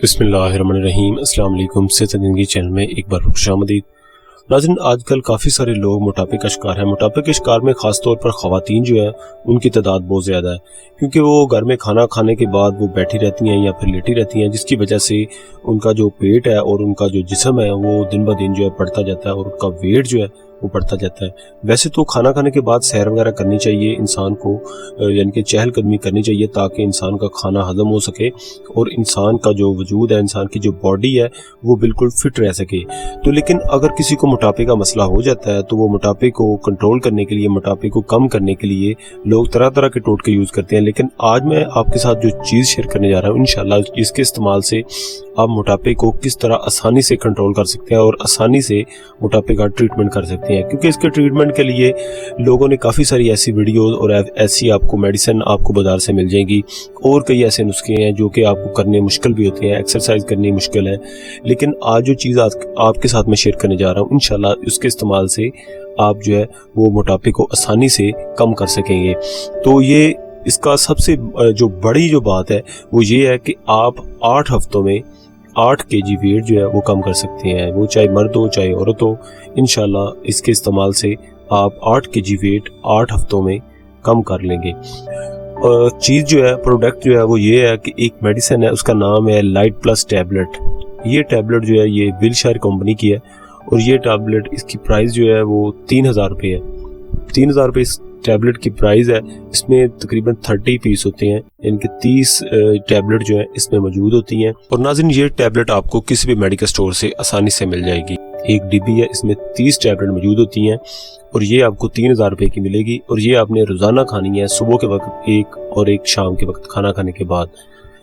बिस्मिल्लाहिर्रहमानिर्रहीम। अस्सलाम वालेकुम। सेहत ज़िंदगी चैनल में एक बार खुशामदीद। नाज़रीन, आजकल काफ़ी सारे लोग मोटापे का शिकार हैं। मोटापे के शिकार में ख़ास तौर पर ख़वातीन जो है उनकी तादाद बहुत ज़्यादा है, क्योंकि वो घर में खाना खाने के बाद वो बैठी रहती हैं या फिर लेटी रहती हैं, जिसकी वजह से उनका जो पेट है और उनका जो जिसम है वो दिन ब दिन जो है बढ़ता जाता है और उनका वेट जो है वो बढ़ता जाता है। वैसे तो खाना खाने के बाद सैर वगैरह करनी चाहिए इंसान को, यानी कि चहलकदमी करनी चाहिए ताकि इंसान का खाना हजम हो सके और इंसान का जो वजूद है, इंसान की जो बॉडी है वो बिल्कुल फिट रह सके। तो लेकिन अगर किसी को मोटापे का मसला हो जाता है तो वो मोटापे को कंट्रोल करने के लिए, मोटापे को कम करने के लिए लोग तरह तरह के टोटके यूज़ करते हैं। लेकिन आज मैं आपके साथ जो चीज़ शेयर करने जा रहा हूँ, इंशाल्लाह इसके इस्तेमाल से आप मोटापे को किस तरह आसानी से कंट्रोल कर सकते हैं और आसानी से मोटापे का ट्रीटमेंट कर सकते हैं। क्योंकि इसके ट्रीटमेंट के लिए लोगों ने काफ़ी सारी ऐसी वीडियोस और ऐसी आपको मेडिसिन आपको बाज़ार से मिल जाएगी और कई ऐसे नुस्खे हैं जो कि आपको करने मुश्किल भी होते हैं, एक्सरसाइज करनी मुश्किल है। लेकिन आज जो चीज़ आपके साथ मैं शेयर करने जा रहा हूँ, इंशाल्लाह उसके इस्तेमाल से आप जो है वो मोटापे को आसानी से कम कर सकेंगे। तो ये इसका सबसे जो बड़ी जो बात है वो ये है कि आप 8 हफ्तों में 8 kg वेट जो है वो कम कर सकते हैं, वो चाहे मर्द हो चाहे औरत हो। इंशाल्लाह इसके इस्तेमाल से आप 8 kg वेट 8 हफ्तों में कम कर लेंगे। चीज़ जो है, प्रोडक्ट जो है वो ये है कि एक मेडिसिन है, उसका नाम है लाइट प्लस टैबलेट। ये टैबलेट जो है ये विलशायर कंपनी की है और ये टैबलेट, इसकी प्राइस जो है वो 3000 रुपये है। 3000 रुपये इस टैबलेट की प्राइस है। इसमें तकरीबन 30 पीस होते हैं, इनके 30 टैबलेट जो है इसमें मौजूद होती हैं। और नाज़रीन, ये टैबलेट आपको किसी भी मेडिकल स्टोर से आसानी से मिल जाएगी। एक डिब्बी है, इसमें 30 टैबलेट मौजूद होती हैं और ये आपको 3000 रुपये की मिलेगी। और ये आपने रोज़ाना खानी है, सुबह के वक्त एक और एक शाम के वक्त खाना खाने के बाद।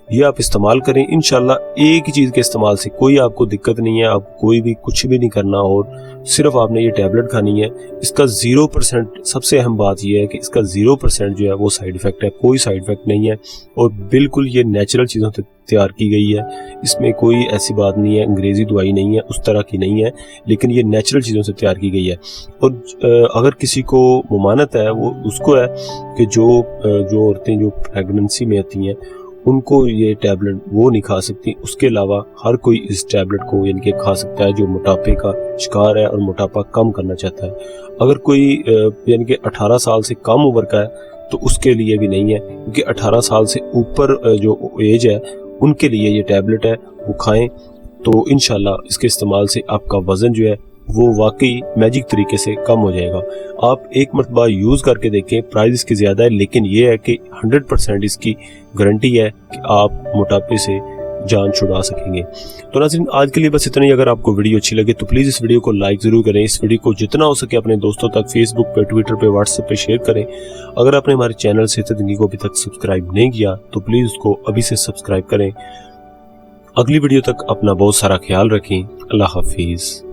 ये आप इस्तेमाल करें, इंशाल्लाह एक ही चीज़ के इस्तेमाल से कोई आपको दिक्कत नहीं है, आपको कोई भी कुछ भी नहीं करना और सिर्फ आपने ये टैबलेट खानी है। इसका 0%, सबसे अहम बात यह है कि इसका 0% जो है वो साइड इफ़ेक्ट है, कोई साइड इफ़ेक्ट नहीं है और बिल्कुल ये नेचुरल चीज़ों से तैयार की गई है। इसमें कोई ऐसी बात नहीं है, अंग्रेज़ी दवाई नहीं है, उस तरह की नहीं है, लेकिन ये नेचुरल चीज़ों से तैयार की गई है। और अगर किसी को मुमानत है वो उसको है कि जो औरतें जो प्रेगनेंसी में आती हैं उनको ये टैबलेट वो नहीं खा सकती। उसके अलावा हर कोई इस टैबलेट को यानी कि खा सकता है जो मोटापे का शिकार है और मोटापा कम करना चाहता है। अगर कोई यानी कि 18 साल से कम उम्र का है तो उसके लिए भी नहीं है, क्योंकि 18 साल से ऊपर जो एज है उनके लिए ये टैबलेट है, वो खाएं तो इंशाल्लाह इसके इस्तेमाल से आपका वज़न जो है वो वाकई मैजिक तरीके से कम हो जाएगा। आप एक मरतबा यूज़ करके देखें, प्राइस इसकी ज़्यादा है लेकिन ये है कि 100% इसकी गारंटी है कि आप मोटापे से जान छुड़ा सकेंगे। तो नाज़रीन, आज के लिए बस इतना ही। अगर आपको वीडियो अच्छी लगे तो प्लीज़ इस वीडियो को लाइक ज़रूर करें। इस वीडियो को जितना हो सके अपने दोस्तों तक फेसबुक पे, ट्विटर पे, व्हाट्सएप पे शेयर करें। अगर आपने हमारे चैनल सेहत ज़िंदगी को अभी तक सब्सक्राइब नहीं किया तो प्लीज़ उसको अभी से सब्सक्राइब करें। अगली वीडियो तक अपना बहुत सारा ख्याल रखें। अल्लाह हाफिज़।